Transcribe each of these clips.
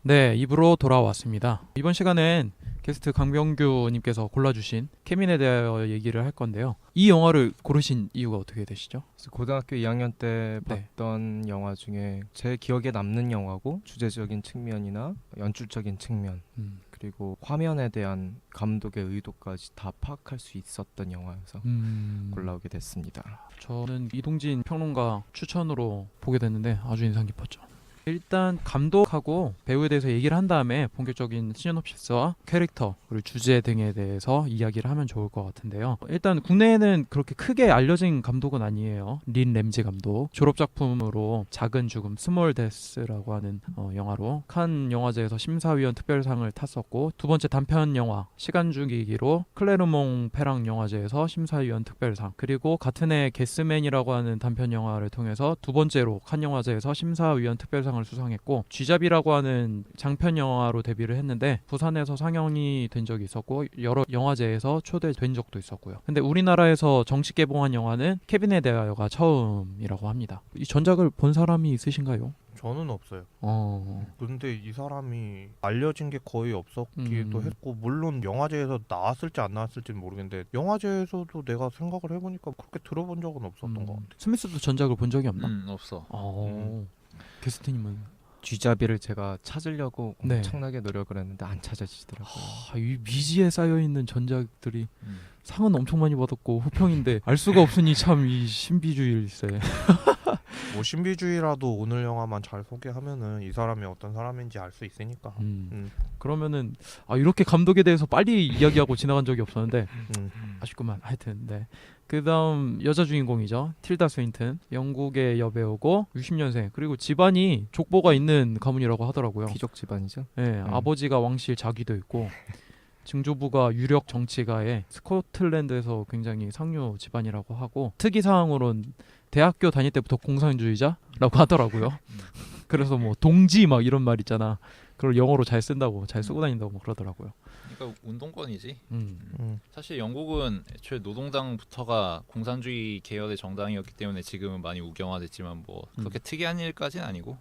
네, 입으로 돌아왔습니다. 이번 시간엔 게스트 강병규님께서 골라주신 케빈에 대하여 얘기를 할 건데요. 이 영화를 고르신 이유가 어떻게 되시죠? 그래서 고등학교 2학년 때 네. 봤던 영화 중에 제 기억에 남는 영화고, 주제적인 측면이나 연출적인 측면, 그리고 화면에 대한 감독의 의도까지 다 파악할 수 있었던 영화여서 골라오게 됐습니다. 저는 이동진 평론가 추천으로 보게 됐는데 아주 인상 깊었죠. 일단 감독하고 배우에 대해서 얘기를 한 다음에 본격적인 시놉시스와 캐릭터 그리고 주제 등에 대해서 이야기를 하면 좋을 것 같은데요. 일단 국내에는 그렇게 크게 알려진 감독은 아니에요. 린 램지 감독. 졸업작품으로 작은 죽음 스몰 데스라고 하는 영화로 칸 영화제에서 심사위원 특별상을 탔었고, 두 번째 단편 영화 시간 죽이기로 클레르몽 페랑 영화제에서 심사위원 특별상, 그리고 같은 해 게스맨이라고 하는 단편 영화를 통해서 두 번째로 칸 영화제에서 심사위원 특별상 을 수상했고, 쥐잡이라고 하는 장편 영화로 데뷔를 했는데 부산에서 상영이 된 적이 있었고 여러 영화제에서 초대된 적도 있었고요. 근데 우리나라에서 정식 개봉한 영화는 케빈에 대하여가 처음이라고 합니다. 이 전작을 본 사람이 있으신가요? 저는 없어요. 어... 근데 이 사람이 알려진 게 거의 없었기도 했고, 물론 영화제에서 나왔을지 안 나왔을지는 모르겠는데 영화제에서도 내가 생각을 해보니까 그렇게 들어본 적은 없었던 것 같아요. 스미스도 전작을 본 적이 없나? 없어. 게스트님은? 쥐잡이를 제가 찾으려고 네. 엄청나게 노력을 했는데 안 찾아지더라고요. 이 미지에 쌓여있는 전작들이 상은 엄청 많이 받았고 호평인데 알 수가 없으니 참 이 신비주의일세. 뭐 신비주의라도 오늘 영화만 잘 소개하면은 이 사람이 어떤 사람인지 알 수 있으니까. 그러면은 이렇게 감독에 대해서 빨리 이야기하고 지나간 적이 없었는데 아쉽구만. 하여튼 네. 그 다음 여자 주인공이죠. 틸다 스윈튼. 영국의 여배우고 60년생. 그리고 집안이 족보가 있는 가문이라고 하더라고요. 귀족 집안이죠. 네, 아버지가 왕실 자기도 있고 증조부가 유력 정치가에 스코틀랜드에서 굉장히 상류 집안이라고 하고, 특이사항으로는 대학교 다닐 때부터 공산주의자라고 하더라고요. 그래서 뭐 동지 막 이런 말 있잖아. 그걸 영어로 잘 쓴다고, 잘 쓰고 다닌다고 뭐 그러더라고요. 그러니까 운동권이지. 음. 사실 영국은 애초에 노동당부터가 공산주의 계열의 정당이었기 때문에 지금은 많이 우경화됐지만 뭐 그렇게 특이한 일까지는 아니고.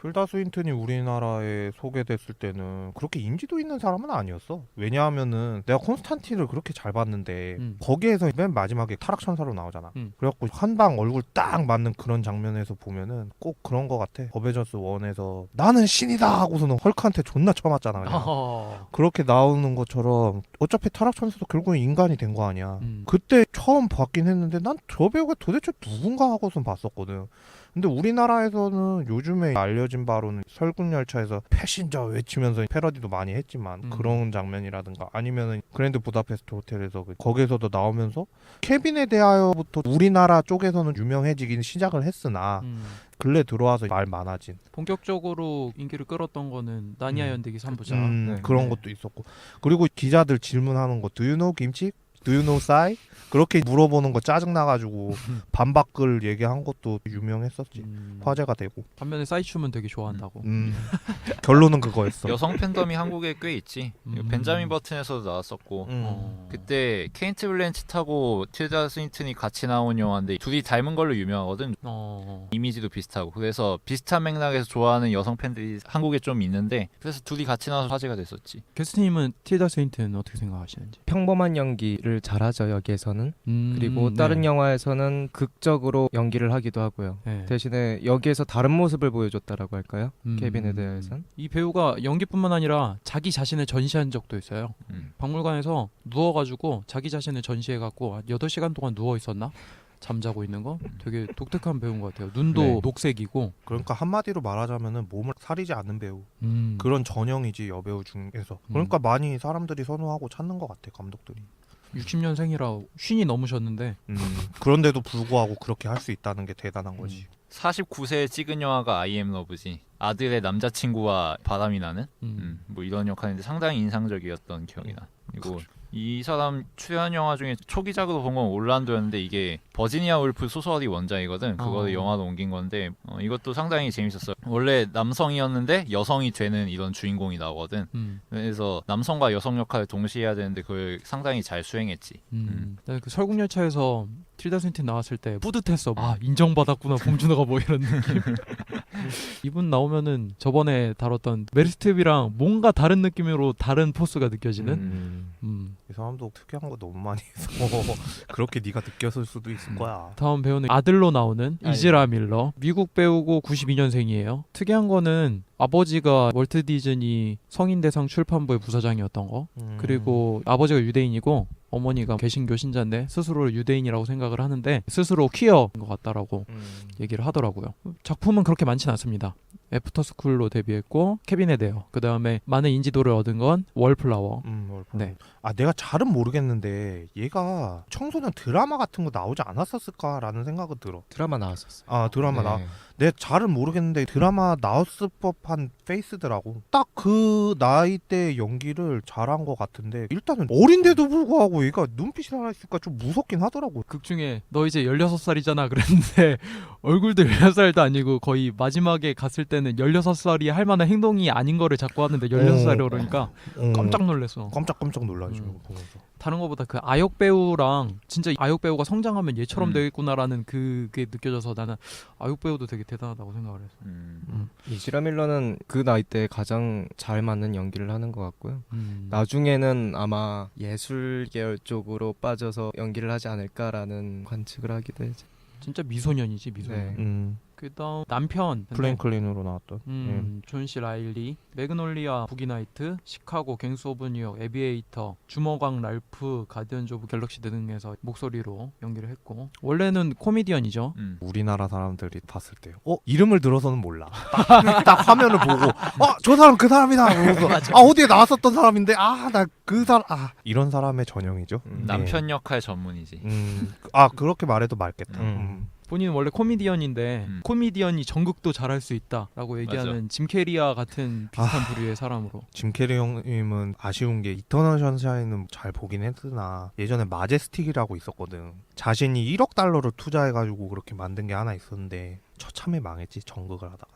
틸다 스윈튼이 우리나라에 소개됐을 때는 그렇게 인지도 있는 사람은 아니었어. 왜냐하면은 내가 콘스탄틴을 그렇게 잘 봤는데 거기에서 맨 마지막에 타락천사로 나오잖아. 그래갖고 한 방 얼굴 딱 맞는 그런 장면에서 보면은 꼭 그런 거 같아. 어벤져스 1에서 나는 신이다 하고서는 헐크한테 존나 쳐맞잖아. 그냥. 그렇게 나오는 것처럼 어차피 타락천사도 결국엔 인간이 된 거 아니야. 그때 처음 봤긴 했는데 난 저 배우가 도대체 누군가 하고선 봤었거든. 근데 우리나라에서는 요즘에 알려진 바로는 설국열차에서 패신저 외치면서 패러디도 많이 했지만 그런 장면이라든가, 아니면은 그랜드 부다페스트 호텔에서 거기에서도 나오면서 케빈에 대하여부터 우리나라 쪽에서는 유명해지긴 시작을 했으나 근래 들어와서 말 많아진, 본격적으로 인기를 끌었던 거는 나니아 연대기 3부작. 그런 것도 있었고, 그리고 기자들 질문하는 거 Do you know 김치? Do you know 싸이? 그렇게 물어보는 거 짜증나가지고 반박글 얘기한 것도 유명했었지. 화제가 되고. 반면에 사이춤은 되게 좋아한다고. 결론은 그거였어. 여성 팬덤이 한국에 꽤 있지. 벤자민 버튼에서도 나왔었고 그때 케인트 블랜치트하고 틸다 스윈튼이 같이 나온 영화인데 둘이 닮은 걸로 유명하거든. 이미지도 비슷하고. 그래서 비슷한 맥락에서 좋아하는 여성 팬들이 한국에 좀 있는데, 그래서 둘이 같이 나와서 화제가 됐었지. 게스트님은 틸다 스윈튼 어떻게 생각하시는지? 평범한 연기를 잘하죠, 여기에서는. 그리고 다른 영화에서는 극적으로 연기를 하기도 하고요. 네. 대신에 여기에서 다른 모습을 보여줬다라고 할까요? 케빈에 대해서는. 이 배우가 연기뿐만 아니라 자기 자신을 전시한 적도 있어요. 박물관에서 누워가지고 자기 자신을 전시해갖고 8시간 동안 누워있었나? 잠자고 있는 거 되게 독특한 배우인 것 같아요. 눈도 녹색이고. 그러니까 한마디로 말하자면은 몸을 사리지 않는 배우. 그런 전형이지, 여배우 중에서. 그러니까 많이 사람들이 선호하고 찾는 것 같아, 감독들이. 60년생이라 쉰이 넘으셨는데 그런데도 불구하고 그렇게 할 수 있다는 게 대단한 거지. 49세에 찍은 영화가 I Am Love지. 아들의 남자친구와 바람이 나는 뭐 이런 역할인데 상당히 인상적이었던 기억이 나. 그리고 이 사람 출연 영화 중에 초기작으로 본 건 올란도였는데 이게 버지니아 울프 소설이 원작이거든. 그거를 영화로 옮긴 건데 이것도 상당히 재밌었어요. 원래 남성이었는데 여성이 되는 이런 주인공이 나오거든. 그래서 남성과 여성 역할을 동시에 해야 되는데 그걸 상당히 잘 수행했지. 그 설국열차에서 틸다 스윈튼 나왔을 때 뿌듯했어. 아 인정받았구나 봉준호가 뭐 이런 느낌. 이분 나오면은 저번에 다뤘던 메리 스트립이랑 뭔가 다른 느낌으로 다른 포스가 느껴지는. 이 사람도 특이한 거 너무 많이 해서 그렇게 네가 느꼈을 수도 있을 거야. 다음 배우는 아들로 나오는 이즈라 밀러. 미국 배우고 92년생이에요. 특이한 거는 아버지가 월트 디즈니 성인대상 출판부의 부사장이었던 거. 그리고 아버지가 유대인이고 어머니가 개신교 신자인데 스스로를 유대인이라고 생각을 하는데 스스로 퀴어인 것 같다라고 얘기를 하더라고요. 작품은 그렇게 많진 않습니다. 애프터스쿨로 데뷔했고 캐비넷 에어. 그 다음에 많은 인지도를 얻은 건 월플라워. 월플라워. 네. 아 내가 잘은 모르겠는데 얘가 청소년 드라마 같은 거 나오지 않았었을까라는 생각은 들어. 드라마 나왔었어요. 아 드라마 네. 내가 잘은 모르겠는데 드라마 나왔을 법한 페이스더라고. 딱 그 나이 때 연기를 잘한 것 같은데 일단은 어린데도 불구하고 얘가 눈빛이 살아있으니까 좀 무섭긴 하더라고. 극 중에 너 이제 16살이잖아 그랬는데 얼굴도 16살도 아니고 거의 마지막에 갔을 때는 16살이 할 만한 행동이 아닌 거를 자꾸 하는데 16살이 그러니까 깜짝 놀랐어. 깜짝 놀라지 보면서. 다른 거보다 그 아역 배우랑 진짜 아역 배우가 성장하면 얘처럼 되겠구나라는 그게 느껴져서 나는 아역 배우도 되게 대단하다고 생각을 했어. 이즈라 밀러는 그 나이 때 가장 잘 맞는 연기를 하는 것 같고요. 나중에는 아마 예술 계열 쪽으로 빠져서 연기를 하지 않을까라는 관측을 하기도 해요. 진짜 미소년이지 미소년. 네. 그다음 남편 플랭클린으로 나왔던 존 씨 라일리, 매그놀리아, 부기나이트, 시카고, 갱스 오브 뉴욕, 에비에이터, 주먹왕 랄프, 가디언즈 오브 갤럭시 등에서 목소리로 연기를 했고 원래는 코미디언이죠. 우리나라 사람들이 봤을 때 이름을 들어서는 몰라. 딱 화면을 보고 저 사람 그 사람이다. 그러면서 어디에 나왔었던 사람인데 나 그 사람 이런 사람의 전형이죠. 남편 역할 전문이지. 그렇게 말해도 맞겠다. 본인은 원래 코미디언인데 코미디언이 전극도 잘할 수 있다라고 얘기하는 맞아. 짐 캐리와 같은 비슷한 부류의 사람으로. 짐 캐리 형님은 아쉬운 게 이터널 선샤인은 잘 보긴 했으나 예전에 마제스틱이라고 있었거든. 자신이 1억 달러를 투자해가지고 그렇게 만든 게 하나 있었는데 처참히 망했지 전극을 하다가.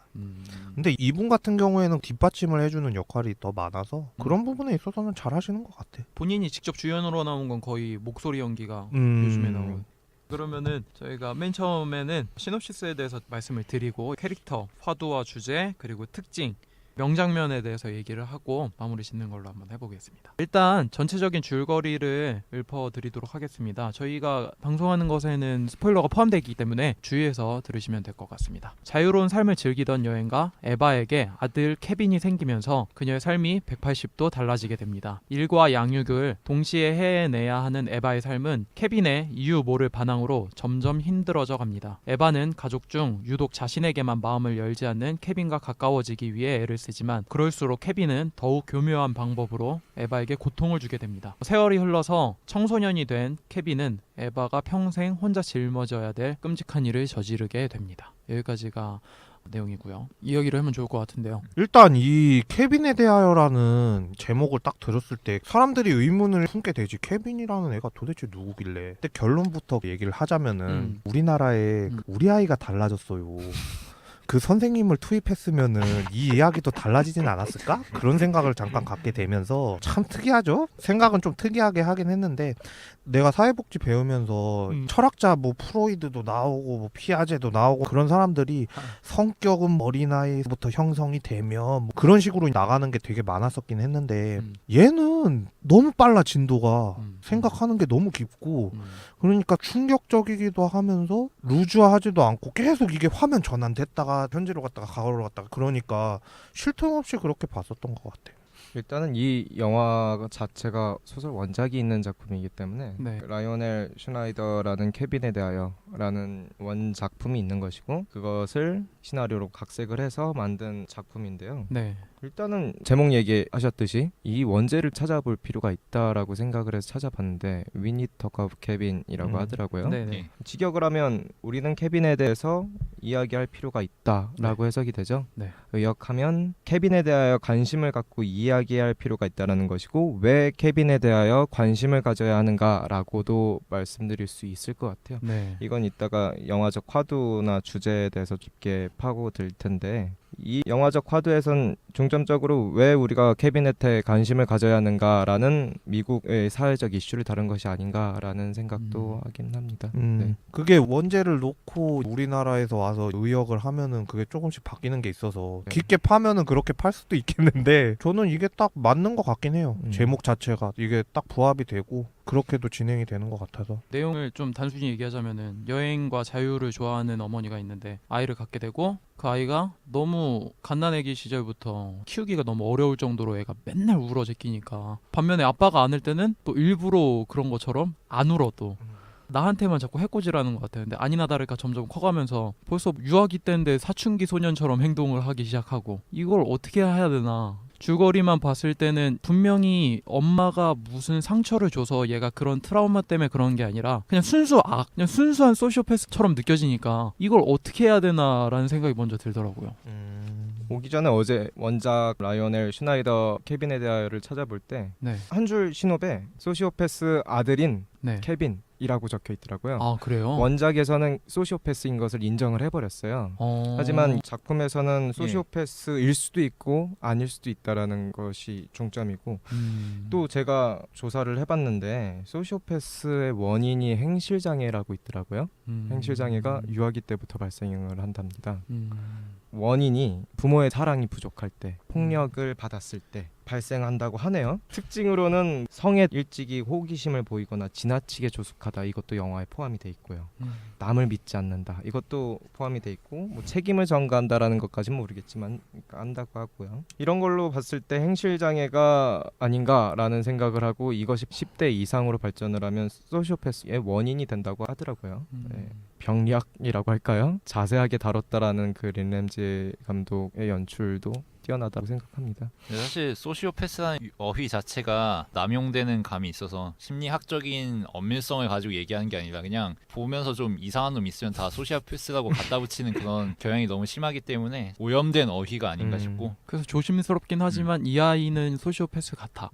근데 이분 같은 경우에는 뒷받침을 해주는 역할이 더 많아서 그런 부분에 있어서는 잘 하시는 것 같아. 본인이 직접 주연으로 나온 건 거의 목소리 연기가 요즘에 나오고. 그러면은 저희가 맨 처음에는 시놉시스에 대해서 말씀을 드리고 캐릭터, 화두와 주제, 그리고 특징, 명장면에 대해서 얘기를 하고 마무리 짓는 걸로 한번 해보겠습니다. 일단 전체적인 줄거리를 읊어드리도록 하겠습니다. 저희가 방송하는 것에는 스포일러가 포함되어 있기 때문에 주의해서 들으시면 될 것 같습니다. 자유로운 삶을 즐기던 여행가 에바에게 아들 케빈이 생기면서 그녀의 삶이 180도 달라지게 됩니다. 일과 양육을 동시에 해내야 하는 에바의 삶은 케빈의 이유 모를 반항으로 점점 힘들어져 갑니다. 에바는 가족 중 유독 자신에게만 마음을 열지 않는 케빈과 가까워지기 위해 애를 쓰지만 그럴수록 케빈은 더욱 교묘한 방법으로 에바에게 고통을 주게 됩니다. 세월이 흘러서 청소년이 된 케빈은 에바가 평생 혼자 짊어져야 될 끔찍한 일을 저지르게 됩니다. 여기까지가 내용이고요. 이야기를 하면 좋을 것 같은데요. 일단 이 케빈에 대하여라는 제목을 딱 들었을 때 사람들이 의문을 품게 되지. 케빈이라는 애가 도대체 누구길래. 근데 결론부터 얘기를 하자면은 우리나라에 우리 아이가 달라졌어요. 그 선생님을 투입했으면은 이 이야기도 달라지진 않았을까? 그런 생각을 잠깐 갖게 되면서 참 특이하죠? 생각은 좀 특이하게 하긴 했는데 내가 사회복지 배우면서 철학자 뭐 프로이드도 나오고 뭐 피아제도 나오고 그런 사람들이 성격은 어린아이부터 형성이 되면 뭐 그런 식으로 나가는 게 되게 많았었긴 했는데 얘는 너무 빨라 진도가. 생각하는 게 너무 깊고 그러니까 충격적이기도 하면서 루즈하지도 않고 계속 이게 화면 전환됐다가 현재로 갔다가 과거로 갔다가 그러니까 쉴 틈 없이 그렇게 봤었던 것 같아요. 일단은 이 영화 자체가 소설 원작이 있는 작품이기 때문에 네. 라이오넬 슈나이더라는 케빈에 대하여라는 원작품이 있는 것이고 그것을 시나리오로 각색을 해서 만든 작품인데요. 네. 일단은 제목 얘기하셨듯이 이 원제를 찾아볼 필요가 있다라고 생각을 해서 찾아봤는데 We Need to Talk of Kevin이라고 하더라고요. 네네. 직역을 하면 우리는 케빈에 대해서 이야기할 필요가 있다라고 해석이 되죠. 네. 의역하면 케빈에 대하여 관심을 갖고 이야기 이야기할 필요가 있다는 것이고 왜 케빈에 대하여 관심을 가져야 하는가라고도 말씀드릴 수 있을 것 같아요. 네. 이건 이따가 영화적 화두나 주제에 대해서 깊게 파고들 텐데 이 영화적 화두에선 중점적으로 왜 우리가 캐비넷에 관심을 가져야 하는가라는 미국의 사회적 이슈를 다룬 것이 아닌가라는 생각도 하긴 합니다. 네. 그게 원제를 놓고 우리나라에서 와서 의역을 하면은 그게 조금씩 바뀌는 게 있어서 네. 깊게 파면은 그렇게 팔 수도 있겠는데 저는 이게 딱 맞는 것 같긴 해요. 제목 자체가 이게 딱 부합이 되고 그렇게도 진행이 되는 것 같아서. 내용을 좀 단순히 얘기하자면은 여행과 자유를 좋아하는 어머니가 있는데 아이를 갖게 되고 그 아이가 너무 갓난아기 시절부터 키우기가 너무 어려울 정도로 애가 맨날 울어 제끼니까 반면에 아빠가 안을 때는 또 일부러 그런 것처럼 안 울어 또 나한테만 자꾸 해코지라는 것 같아요. 근데 아니나 다를까 점점 커가면서 벌써 유아기 때인데 사춘기 소년처럼 행동을 하기 시작하고 이걸 어떻게 해야 되나. 줄거리만 봤을 때는 분명히 엄마가 무슨 상처를 줘서 얘가 그런 트라우마 때문에 그런 게 아니라 그냥 그냥 순수한 소시오패스처럼 느껴지니까 이걸 어떻게 해야 되나라는 생각이 먼저 들더라고요. 오기 전에 어제 원작 라이오넬 슈나이더 케빈에 대하여를 찾아볼 때 한 줄 네. 신호에 소시오패스 아들인 네. 케빈이라고 적혀 있더라고요. 아 그래요? 원작에서는 소시오패스인 것을 인정을 해버렸어요. 하지만 작품에서는 소시오패스일 수도 있고 아닐 수도 있다라는 것이 중점이고 또 제가 조사를 해봤는데 소시오패스의 원인이 행실장애라고 있더라고요. 행실장애가 유아기 때부터 발생을 한답니다. 원인이 부모의 사랑이 부족할 때, 폭력을 받았을 때 발생한다고 하네요. 특징으로는 성에 일찍이 호기심을 보이거나 지나치게 조숙하다 이것도 영화에 포함이 돼 있고요. 남을 믿지 않는다 이것도 포함이 돼 있고 뭐 책임을 전가한다라는 것까지는 모르겠지만 안다고 하고요. 이런 걸로 봤을 때 행실장애가 아닌가라는 생각을 하고 이것이 10대 이상으로 발전을 하면 소시오패스의 원인이 된다고 하더라고요. 네. 병리학이라고 할까요? 자세하게 다뤘다라는 그 린 램지 감독의 연출도 뛰어나다고 생각합니다. 사실 소시오패스라는 어휘 자체가 남용되는 감이 있어서 심리학적인 엄밀성을 가지고 얘기하는 게 아니라 그냥 보면서 좀 이상한 놈 있으면 다 소시오패스라고 갖다 붙이는 그런 경향이 너무 심하기 때문에 오염된 어휘가 아닌가 싶고 그래서 조심스럽긴 하지만 이 아이는 소시오패스 같아.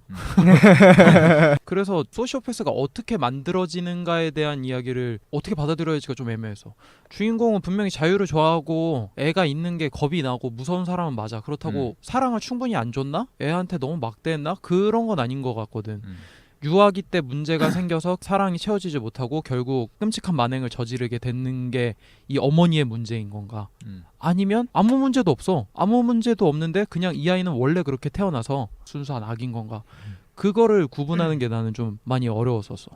그래서 소시오패스가 어떻게 만들어지는가에 대한 이야기를 어떻게 받아들여야지가 좀 애매해서 주인공은 분명히 자유를 좋아하고 애가 있는 게 겁이 나고 무서운 사람은 맞아. 그렇다고 사랑을 충분히 안 줬나? 애한테 너무 막대했나? 그런 건 아닌 것 같거든. 유아기 때 문제가 생겨서 사랑이 채워지지 못하고 결국 끔찍한 만행을 저지르게 되는 게 이 어머니의 문제인 건가? 아니면 아무 문제도 없어. 아무 문제도 없는데 그냥 이 아이는 원래 그렇게 태어나서 순수한 악인 건가? 그거를 구분하는 게 나는 좀 많이 어려웠었어.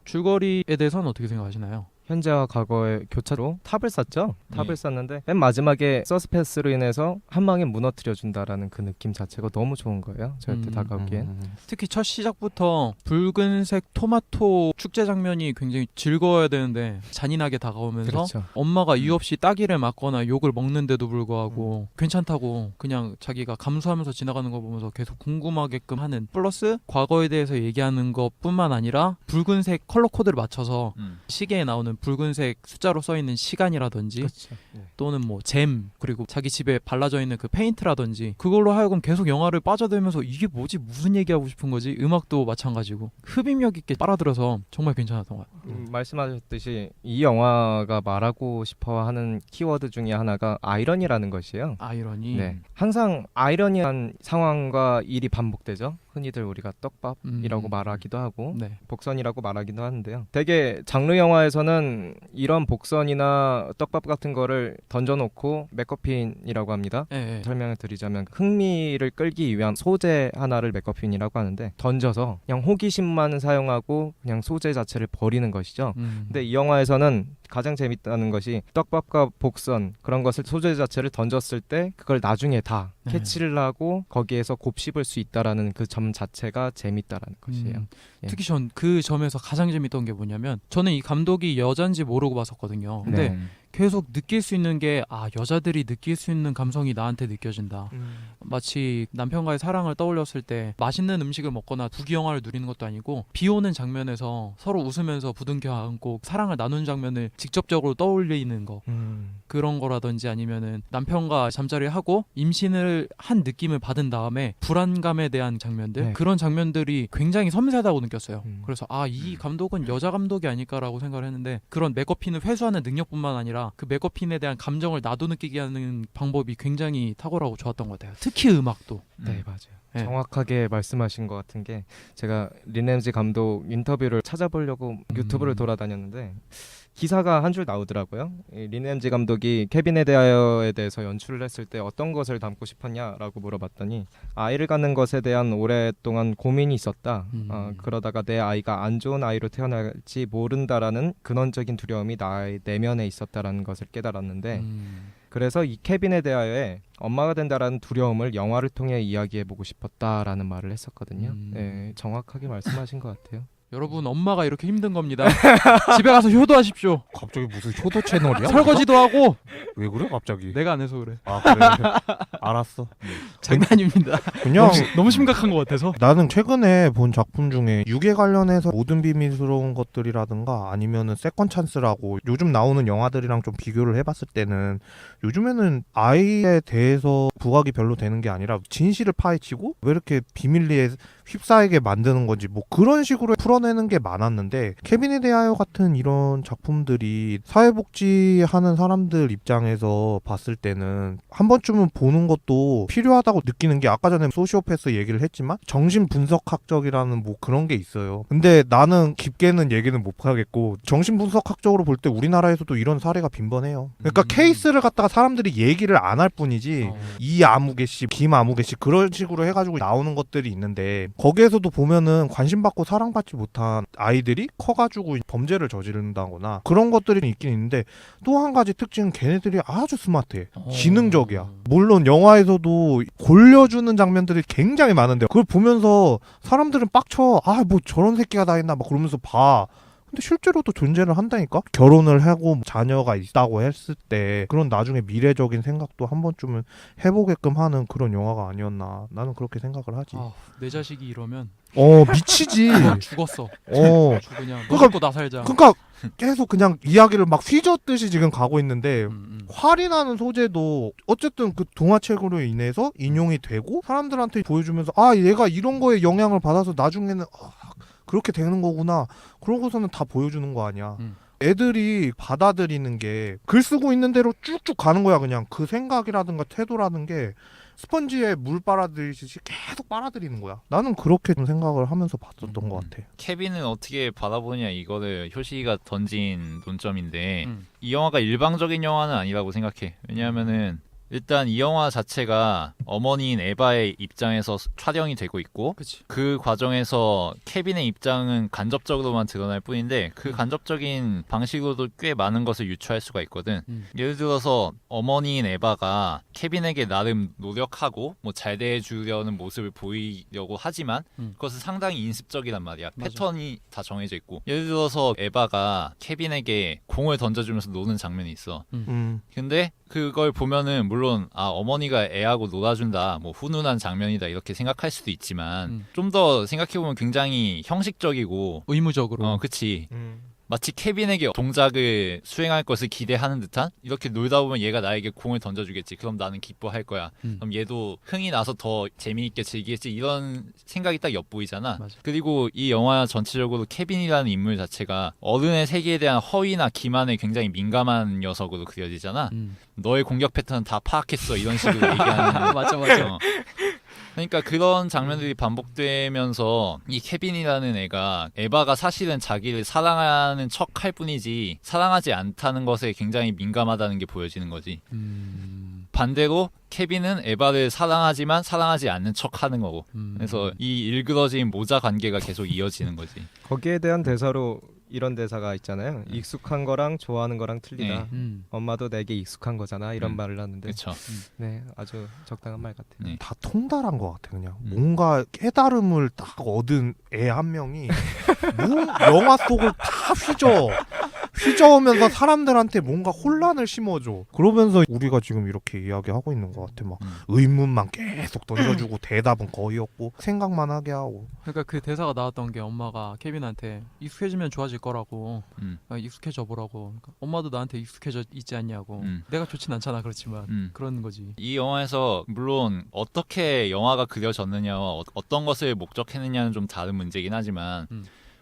줄거리에 대해서는 어떻게 생각하시나요? 현재와 과거의 교차로 탑을 쌓죠. 탑을 쌓는데 맨 마지막에 서스펜스로 인해서 한 방에 무너뜨려준다라는 그 느낌 자체가 너무 좋은 거예요. 저한테 다가오기엔. 특히 첫 시작부터 붉은색 토마토 축제 장면이 굉장히 즐거워야 되는데 잔인하게 다가오면서 그렇죠. 엄마가 이유 없이 따기를 맞거나 욕을 먹는데도 불구하고 괜찮다고 그냥 자기가 감수하면서 지나가는 거 보면서 계속 궁금하게끔 하는 플러스 과거에 대해서 얘기하는 것뿐만 아니라 붉은색 컬러 코드를 맞춰서 시계에 나오는 붉은색 숫자로 써있는 시간이라든지 그렇죠. 또는 뭐 잼 그리고 자기 집에 발라져 있는 그 페인트라든지 그걸로 하여금 계속 영화를 빠져들면서 이게 뭐지 무슨 얘기하고 싶은 거지 음악도 마찬가지고 흡입력 있게 빨아들여서 정말 괜찮았던 것 같아요. 말씀하셨듯이 이 영화가 말하고 싶어하는 키워드 중에 하나가 아이러니라는 것이에요. 아이러니. 네. 항상 아이러니한 상황과 일이 반복되죠. 흔히들 우리가 떡밥이라고 말하기도 하고 복선이라고 말하기도 하는데요. 되게 장르 영화에서는 이런 복선이나 떡밥 같은 거를 던져놓고 맥거핀이라고 합니다. 설명을 드리자면 흥미를 끌기 위한 소재 하나를 맥거핀이라고 하는데 던져서 그냥 호기심만 사용하고 그냥 소재 자체를 버리는 것이죠. 근데 이 영화에서는 가장 재밌다는 것이 떡밥과 복선 그런 것을 소재 자체를 던졌을 때 그걸 나중에 다 캐치를 하고 거기에서 곱씹을 수 있다라는 그 점 자체가 재밌다라는 것이에요. 특히 전 그 점에서 가장 재밌던 게 뭐냐면 저는 이 감독이 여잔지 모르고 봤었거든요. 근데 계속 느낄 수 있는 게 여자들이 느낄 수 있는 감성이 나한테 느껴진다. 마치 남편과의 사랑을 떠올렸을 때 맛있는 음식을 먹거나 부귀영화를 누리는 것도 아니고 비 오는 장면에서 서로 웃으면서 부둥켜 안고 사랑을 나눈 장면을 직접적으로 떠올리는 거 그런 거라든지 아니면은 남편과 잠자리를 하고 임신을 한 느낌을 받은 다음에 불안감에 대한 장면들 네. 그런 장면들이 굉장히 섬세하다고 느꼈어요. 그래서 이 감독은 여자 감독이 아닐까라고 생각을 했는데 그런 맥거핀을 회수하는 능력뿐만 아니라 그 맥거핀에 대한 감정을 나도 느끼게 하는 방법이 굉장히 탁월하고 좋았던 것 같아요. 특히 음악도. 네, 맞아요. 네. 정확하게 말씀하신 것 같은 게 제가 린 램지 감독 인터뷰를 찾아보려고 유튜브를 돌아다녔는데 기사가 한 줄 나오더라고요. 린 램지 감독이 케빈에 대해서 연출을 했을 때 어떤 것을 담고 싶었냐라고 물어봤더니 아이를 갖는 것에 대한 오랫동안 고민이 있었다. 그러다가 내 아이가 안 좋은 아이로 태어날지 모른다라는 근원적인 두려움이 나의 내면에 있었다라는 것을 깨달았는데 그래서 이 케빈에 대하여 엄마가 된다라는 두려움을 영화를 통해 이야기해보고 싶었다라는 말을 했었거든요. 네, 정확하게 말씀하신 것 같아요. 여러분 엄마가 이렇게 힘든 겁니다. 집에 가서 효도하십시오. 갑자기 무슨 효도 채널이야? 설거지도 하고. 왜 그래 갑자기? 내가 안 해서 그래. 그래. 알았어. 장난입니다. 그냥 너무 심각한 것 같아서. 나는 최근에 본 작품 중에 육에 관련해서 모든 비밀스러운 것들이라든가 아니면은 세컨 찬스라고 요즘 나오는 영화들이랑 좀 비교를 해봤을 때는 요즘에는 아이에 대해서 부각이 별로 되는 게 아니라 진실을 파헤치고 왜 이렇게 비밀리에 휩싸이게 만드는 건지 뭐 그런 식으로 풀어내는 게 많았는데 케빈에 대하여 같은 이런 작품들이 사회복지하는 사람들 입장에서 봤을 때는 한 번쯤은 보는 것도 필요하다고 느끼는 게 아까 전에 소시오패스 얘기를 했지만 정신분석학적이라는 뭐 그런 게 있어요. 근데 나는 깊게는 얘기는 못 하겠고 정신분석학적으로 볼 때 우리나라에서도 이런 사례가 빈번해요. 그러니까 케이스를 갖다가 사람들이 얘기를 안 할 뿐이지 이 아무개 씨, 김 아무개 씨 그런 식으로 해가지고 나오는 것들이 있는데 거기에서도 보면은 관심받고 사랑받지 못한 아이들이 커가지고 범죄를 저지른다거나 그런 것들이 있긴 있는데 또 한 가지 특징은 걔네들이 아주 스마트해. 지능적이야. 물론 영화에서도 골려주는 장면들이 굉장히 많은데 그걸 보면서 사람들은 빡쳐. 뭐 저런 새끼가 다 있나 막 그러면서 봐. 근데 실제로도 존재를 한다니까? 결혼을 하고 자녀가 있다고 했을 때 그런 나중에 미래적인 생각도 한 번쯤은 해보게끔 하는 그런 영화가 아니었나 나는 그렇게 생각을 하지. 내 자식이 이러면 미치지. 죽었어. 그냥 그러니까- 먹고 나 살자. 그러니까 계속 그냥 이야기를 막 휘젓듯이 지금 가고 있는데 화리 나는 소재도 어쨌든 그 동화책으로 인해서 인용이 되고 사람들한테 보여주면서 얘가 이런 거에 영향을 받아서 나중에는 그렇게 되는 거구나. 그러고서는 다 보여주는 거 아니야. 애들이 받아들이는 게 글 쓰고 있는 대로 쭉쭉 가는 거야. 그냥 그 생각이라든가 태도라는 게 스펀지에 물 빨아들이듯이 계속 빨아들이는 거야. 나는 그렇게 좀 생각을 하면서 봤었던 것 같아. 케빈은 어떻게 받아보냐 이거를 효시가 던진 논점인데 이 영화가 일방적인 영화는 아니라고 생각해. 왜냐하면은 일단 이 영화 자체가 어머니인 에바의 입장에서 촬영이 되고 있고 그치. 그 과정에서 케빈의 입장은 간접적으로만 드러날 뿐인데 그 간접적인 방식으로도 꽤 많은 것을 유추할 수가 있거든. 예를 들어서 어머니인 에바가 케빈에게 나름 노력하고 뭐 잘 대해주려는 모습을 보이려고 하지만 그것은 상당히 인습적이란 말이야. 맞아. 패턴이 다 정해져 있고 예를 들어서 에바가 케빈에게 공을 던져주면서 노는 장면이 있어. 근데 그걸 보면은 물론 어머니가 애하고 놀아준다 뭐 훈훈한 장면이다 이렇게 생각할 수도 있지만 좀 더 생각해보면 굉장히 형식적이고 의무적으로. 그치. 마치 케빈에게 동작을 수행할 것을 기대하는 듯한 이렇게 놀다 보면 얘가 나에게 공을 던져주겠지. 그럼 나는 기뻐할 거야. 그럼 얘도 흥이 나서 더 재미있게 즐기겠지. 이런 생각이 딱 엿보이잖아. 맞아. 그리고 이 영화 전체적으로 케빈이라는 인물 자체가 어른의 세계에 대한 허위나 기만에 굉장히 민감한 녀석으로 그려지잖아. 너의 공격 패턴은 다 파악했어. 이런 식으로 얘기하는. 맞아. 그러니까 그런 장면들이 반복되면서 이 케빈이라는 애가 에바가 사실은 자기를 사랑하는 척 할 뿐이지 사랑하지 않다는 것에 굉장히 민감하다는 게 보여지는 거지. 반대로 케빈은 에바를 사랑하지만 사랑하지 않는 척 하는 거고. 그래서 이 일그러진 모자 관계가 계속 이어지는 거지. 거기에 대한 대사로 이런 대사가 있잖아요. 익숙한 거랑 좋아하는 거랑 틀리다. 엄마도 내게 익숙한 거잖아. 이런 말을 하는데 그렇죠. 네, 아주 적당한 말 같아요. 네. 다 통달한 것 같아. 그냥 뭔가 깨달음을 딱 얻은 애 한 명이 영화 속을 다 휘저으면서 사람들한테 뭔가 혼란을 심어줘. 그러면서 우리가 지금 이렇게 이야기하고 있는 것 같아. 막 의문만 계속 던져주고 대답은 거의 없고 생각만 하게 하고. 그러니까 그 대사가 나왔던 게 엄마가 케빈한테 익숙해지면 좋아질 거라고 익숙해져 보라고. 그러니까 엄마도 나한테 익숙해져 있지 않냐고. 내가 좋진 않잖아 그렇지만 그런 거지. 이 영화에서 물론 어떻게 영화가 그려졌느냐와 어떤 것을 목적했느냐는 좀 다른 문제긴 하지만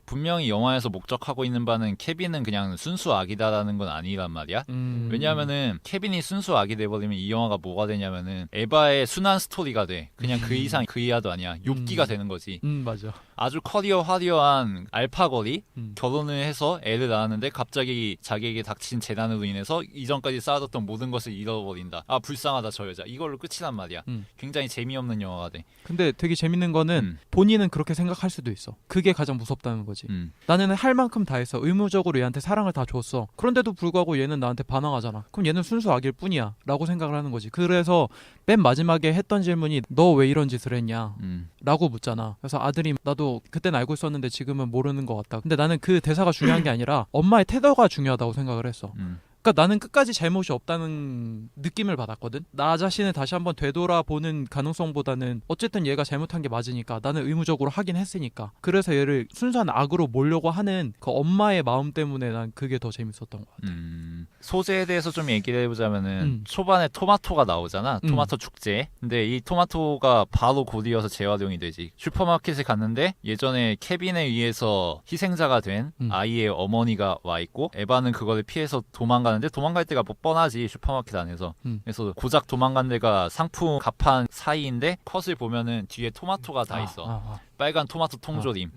분명히 영화에서 목적하고 있는 바는 케빈은 그냥 순수 악이다라는 건 아니란 말이야. 왜냐하면은 케빈이 순수 악이 돼버리면 이 영화가 뭐가 되냐면은 에바의 순한 스토리가 돼. 그냥 그 이상 그 이하도 아니야. 욥기가 되는 거지. 맞아. 아주 커리어 화려한 알파걸이 결혼을 해서 애를 낳았는데 갑자기 자기에게 닥친 재난으로 인해서 이전까지 쌓아뒀던 모든 것을 잃어버린다. 아 불쌍하다 저 여자. 이걸로 끝이란 말이야. 굉장히 재미없는 영화가 돼. 근데 되게 재밌는 거는 본인은 그렇게 생각할 수도 있어. 그게 가장 무섭다는 거지. 나는 할 만큼 다 했어. 의무적으로 얘한테 사랑을 다 줬어. 그런데도 불구하고 얘는 나한테 반항하잖아. 그럼 얘는 순수 악일 뿐이야 라고 생각을 하는 거지. 그래서 맨 마지막에 했던 질문이 너 왜 이런 짓을 했냐 라고 묻잖아. 그래서 아들이 나도 그땐 알고 있었는데 지금은 모르는 것 같다. 근데 나는 그 대사가 중요한 게 아니라 엄마의 태도가 중요하다고 생각을 했어. 그러니까 나는 끝까지 잘못이 없다는 느낌을 받았거든. 나 자신을 다시 한번 되돌아보는 가능성보다는 어쨌든 얘가 잘못한 게 맞으니까 나는 의무적으로 하긴 했으니까. 그래서 얘를 순수한 악으로 몰려고 하는 그 엄마의 마음 때문에 난 그게 더 재밌었던 것 같아. 소재에 대해서 좀 얘기를 해보자면은 초반에 토마토가 나오잖아. 토마토 축제. 근데 이 토마토가 바로 곧이어서 재활용이 되지. 슈퍼마켓에 갔는데 예전에 케빈에 의해서 희생자가 된 아이의 어머니가 와 있고 에바는 그거를 피해서 도망가는데 도망갈 데가 뭐 뻔하지 슈퍼마켓 안에서. 그래서 고작 도망간 데가 상품 갑판 사이인데 컷을 보면은 뒤에 토마토가 다 있어. 빨간 토마토 통조림.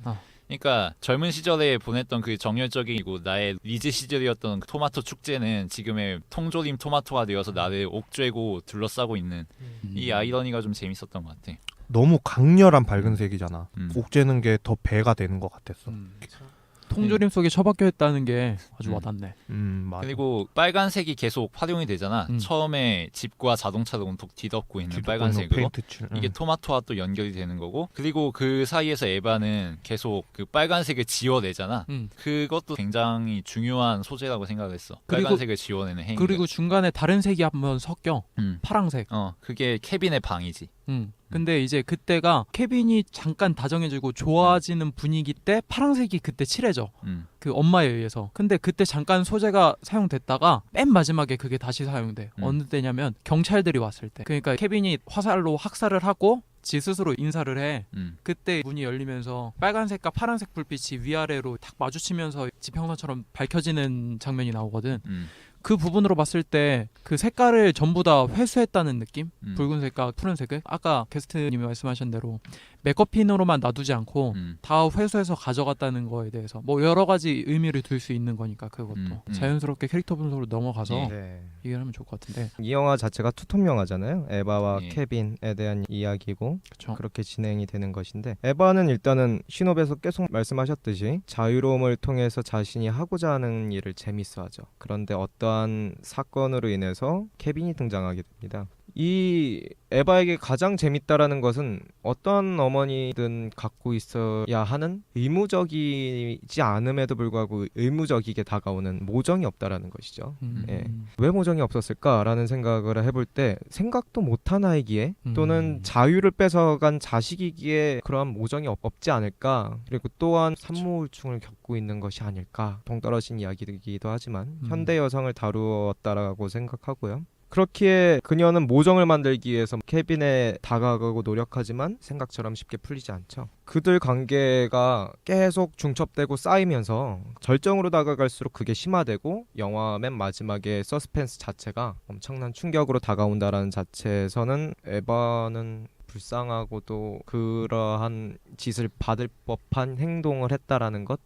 그러니까 젊은 시절에 보냈던 그 정열적이고 나의 리즈 시절이었던 그 토마토 축제는 지금의 통조림 토마토가 되어서 나를 옥죄고 둘러싸고 있는 이 아이러니가 좀 재밌었던 것 같아. 너무 강렬한 밝은 색이잖아. 옥죄는 게 더 배가 되는 것 같았어. 통조림 속에 처박혀 있다는 게 아주 와닿네. 맞아. 그리고 빨간색이 계속 활용이 되잖아. 처음에 집과 자동차를 온통 뒤덮고 있는 빨간색으로. 이게 토마토와 또 연결이 되는 거고. 그리고 그 사이에서 에바는 계속 그 빨간색을 지워내잖아. 그것도 굉장히 중요한 소재라고 생각을 했어. 빨간색을 지워내는 행위. 그리고 중간에 다른 색이 한번 섞여. 파랑색. 그게 케빈의 방이지. 근데 이제 그때가 케빈이 잠깐 다정해지고 좋아지는 분위기 때 파란색이 그때 칠해져. 그 엄마에 의해서. 근데 그때 잠깐 소재가 사용됐다가 맨 마지막에 그게 다시 사용돼. 어느 때냐면 경찰들이 왔을 때. 그러니까 케빈이 화살로 학살을 하고 지 스스로 인사를 해. 그때 문이 열리면서 빨간색과 파란색 불빛이 위아래로 탁 마주치면서 지평선처럼 밝혀지는 장면이 나오거든. 그 부분으로 봤을 때 그 색깔을 전부 다 회수했다는 느낌? 붉은색과 푸른색을 아까 게스트님이 말씀하신 대로 메커핀으로만 놔두지 않고 다 회수해서 가져갔다는 거에 대해서 뭐 여러 가지 의미를 둘 수 있는 거니까 그것도 자연스럽게 캐릭터 분석으로 넘어가서 얘기를 하면 좋을 것 같은데 이 영화 자체가 투톱 영화잖아요. 에바와 케빈에 대한 이야기고 그쵸. 그렇게 진행이 되는 것인데 에바는 일단은 신업에서 계속 말씀하셨듯이 자유로움을 통해서 자신이 하고자 하는 일을 재밌어하죠. 그런데 어떠한 사건으로 인해서 케빈이 등장하게 됩니다. 이 에바에게 가장 재밌다라는 것은 어떤 어머니든 갖고 있어야 하는 의무적이지 않음에도 불구하고 의무적이게 다가오는 모정이 없다라는 것이죠. 예. 왜 모정이 없었을까라는 생각을 해볼 때 생각도 못한 아이기에 또는 자유를 뺏어간 자식이기에 그러한 모정이 없지 않을까. 그리고 또한 산모우울증을 겪고 있는 것이 아닐까. 동떨어진 이야기이기도 하지만 현대 여성을 다루었다라고 생각하고요. 그렇기에 그녀는 모정을 만들기 위해서 케빈에 다가가고 노력하지만 생각처럼 쉽게 풀리지 않죠. 그들 관계가 계속 중첩되고 쌓이면서 절정으로 다가갈수록 그게 심화되고 영화 맨 마지막에 서스펜스 자체가 엄청난 충격으로 다가온다라는 자체에서는 에바는 불쌍하고도 그러한 짓을 받을 법한 행동을 했다라는 것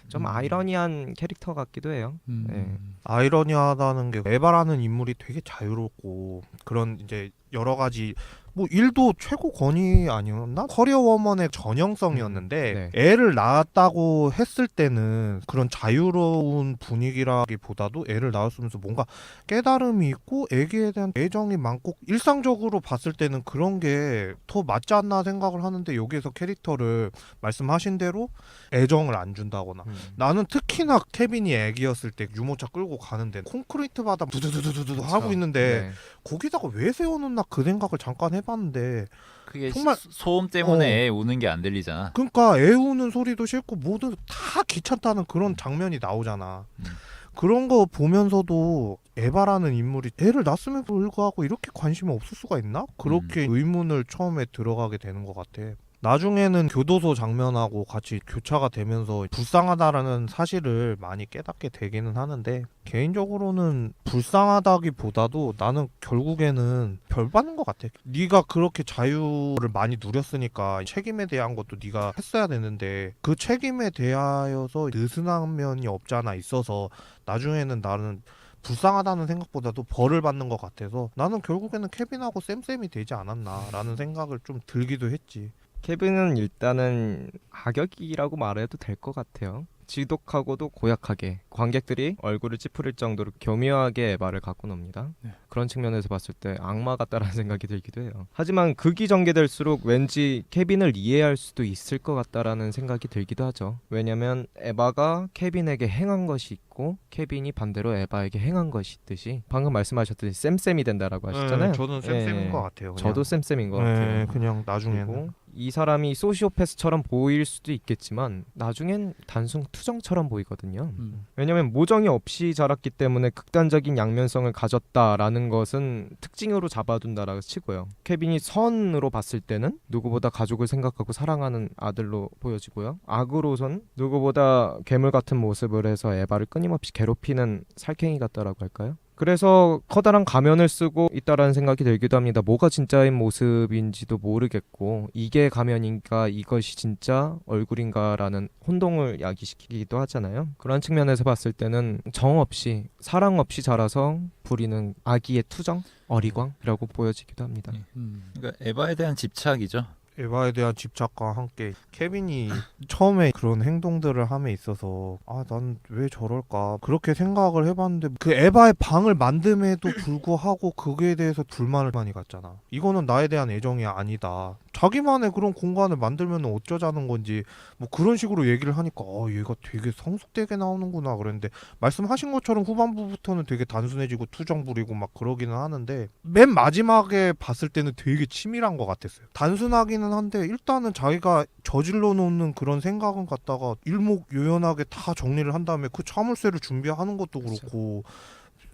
좀 아이러니한 캐릭터 같기도 해요. 네. 아이러니하다는 게 에바라는 인물이 되게 자유롭고 그런 이제 여러 가지 뭐 일도 최고 권위 아니었나? 커리어 워먼의 전형성이었는데 애를 낳았다고 했을 때는 그런 자유로운 분위기라기보다도 애를 낳았으면서 뭔가 깨달음이 있고 애기에 대한 애정이 많고 일상적으로 봤을 때는 그런 게 더 맞지 않나 생각을 하는데 여기에서 캐릭터를 말씀하신 대로 애정을 안 준다거나 나는 특히나 케빈이 애기였을 때 유모차 끌고 가는데 콘크리트 바다 두두두두두 하고 있는데 거기다가 왜 세워놓나 그 생각을 잠깐 해봤는데 그게 정말 소음 때문에 애 우는 게 안 들리잖아. 그러니까 애 우는 소리도 싫고 모두 다 귀찮다는 그런 장면이 나오잖아. 그런 거 보면서도 에바라는 인물이 애를 낳았음에도 불구하고 이렇게 관심이 없을 수가 있나? 그렇게 의문을 처음에 들어가게 되는 것 같아. 나중에는 교도소 장면하고 같이 교차가 되면서 불쌍하다라는 사실을 많이 깨닫게 되기는 하는데 개인적으로는 불쌍하다기보다도 나는 결국에는 벌 받는 것 같아. 네가 그렇게 자유를 많이 누렸으니까 책임에 대한 것도 네가 했어야 되는데 그 책임에 대하여서 느슨한 면이 없지 않아 있어서 나중에는 나는 불쌍하다는 생각보다도 벌을 받는 것 같아서 나는 결국에는 케빈하고 쌤쌤이 되지 않았나라는 생각을 좀 들기도 했지. 케빈은 일단은 악역이라고 말해도 될 것 같아요. 지독하고도 고약하게 관객들이 얼굴을 찌푸릴 정도로 교묘하게 에바를 갖고 놉니다. 그런 측면에서 봤을 때 악마 같다라는 생각이 들기도 해요. 하지만 극이 전개될수록 왠지 케빈을 이해할 수도 있을 것 같다라는 생각이 들기도 하죠. 왜냐면 에바가 케빈에게 행한 것이 있고 케빈이 반대로 에바에게 행한 것이 있듯이 방금 말씀하셨듯이 쌤쌤이 된다라고 하셨잖아요. 저는 쌤쌤인 것 같아요. 그냥. 저도 쌤쌤인 것 같아요. 그냥 나중에는. 그리고 이 사람이 소시오패스처럼 보일 수도 있겠지만 나중엔 단순 투정처럼 보이거든요. 왜냐면 모정이 없이 자랐기 때문에 극단적인 양면성을 가졌다라는 것은 특징으로 잡아둔다라고 치고요. 케빈이 선으로 봤을 때는 누구보다 가족을 생각하고 사랑하는 아들로 보여지고요. 악으로선 누구보다 괴물 같은 모습을 해서 에바를 끊임없이 괴롭히는 살쾡이 같다라고 할까요? 그래서 커다란 가면을 쓰고 있다라는 생각이 들기도 합니다. 뭐가 진짜인 모습인지도 모르겠고 이게 가면인가 이것이 진짜 얼굴인가라는 혼동을 야기시키기도 하잖아요. 그런 측면에서 봤을 때는 정 없이 사랑 없이 자라서 부리는 아기의 투정, 어리광이라고 보여지기도 합니다. 그러니까 에바에 대한 집착이죠. 에바에 대한 집착과 함께 케빈이 처음에 그런 행동들을 함에 있어서 난 왜 저럴까 그렇게 생각을 해봤는데 그 에바의 방을 만듦에도 불구하고 그거에 대해서 불만을 많이 갖잖아. 이거는 나에 대한 애정이 아니다. 자기만의 그런 공간을 만들면 어쩌자는 건지 뭐 그런 식으로 얘기를 하니까 얘가 되게 성숙되게 나오는구나 그랬는데 말씀하신 것처럼 후반부부터는 되게 단순해지고 투정 부리고 막 그러기는 하는데 맨 마지막에 봤을 때는 되게 치밀한 것 같았어요. 단순하기는 한데 일단은 자기가 저질러 놓는 그런 생각은 갖다가 일목요연하게 다 정리를 한 다음에 그 자물쇠를 준비하는 것도 그렇고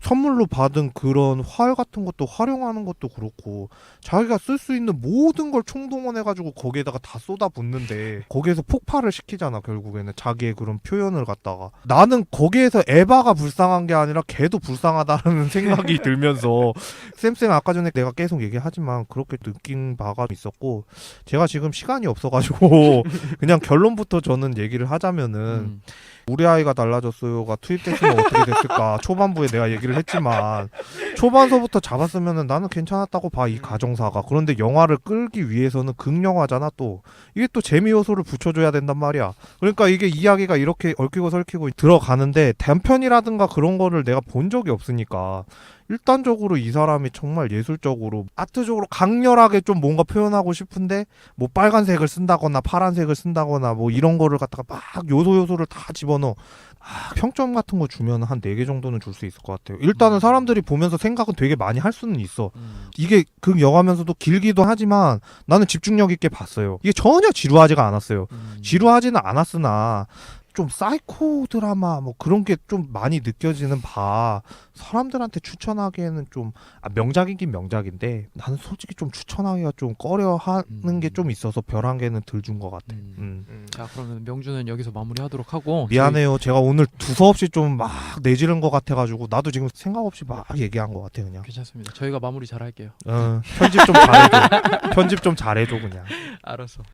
선물로 받은 그런 활 같은 것도 활용하는 것도 그렇고 자기가 쓸 수 있는 모든 걸 총동원해가지고 거기에다가 다 쏟아붓는데 거기에서 폭발을 시키잖아. 결국에는 자기의 그런 표현을 갖다가 나는 거기에서 에바가 불쌍한 게 아니라 걔도 불쌍하다는 생각이 들면서 쌤쌤 아까 전에 내가 계속 얘기하지만 그렇게 느낀 바가 있었고 제가 지금 시간이 없어가지고 그냥 결론부터 저는 얘기를 하자면은 우리 아이가 달라졌어요가 투입됐으면 어떻게 됐을까. 초반부에 내가 얘기를 했지만 초반서부터 잡았으면 나는 괜찮았다고 봐. 이 가정사가. 그런데 영화를 끌기 위해서는 극영화잖아. 또 이게 또 재미 요소를 붙여줘야 된단 말이야. 그러니까 이게 이야기가 이렇게 얽히고 설키고 들어가는데 단편이라든가 그런 거를 내가 본 적이 없으니까 일단적으로 이 사람이 정말 예술적으로 아트적으로 강렬하게 좀 뭔가 표현하고 싶은데 뭐 빨간색을 쓴다거나 파란색을 쓴다거나 뭐 이런 거를 갖다가 막 요소를 다 집어넣어. 평점 같은 거 주면 한 4개 정도는 줄 수 있을 것 같아요. 일단은 사람들이 보면서 생각은 되게 많이 할 수는 있어. 이게 극영화면서도 길기도 하지만 나는 집중력 있게 봤어요. 이게 전혀 지루하지가 않았어요. 지루하지는 않았으나 좀 사이코 드라마 뭐 그런 게 좀 많이 느껴지는 바 사람들한테 추천하기에는 좀 명작이긴 명작인데 나는 솔직히 좀 추천하기가 좀 꺼려하는 게 좀 있어서 별 한 개는 덜 준 것 같아. 자 그러면 명주는 여기서 마무리하도록 하고 미안해요. 제가 오늘 두서없이 좀 막 내지른 것 같아가지고 나도 지금 생각 없이 막 얘기한 것 같아 그냥. 괜찮습니다. 저희가 마무리 잘 할게요. 편집 좀 잘해줘. 편집 좀 잘해줘 그냥. 알았어.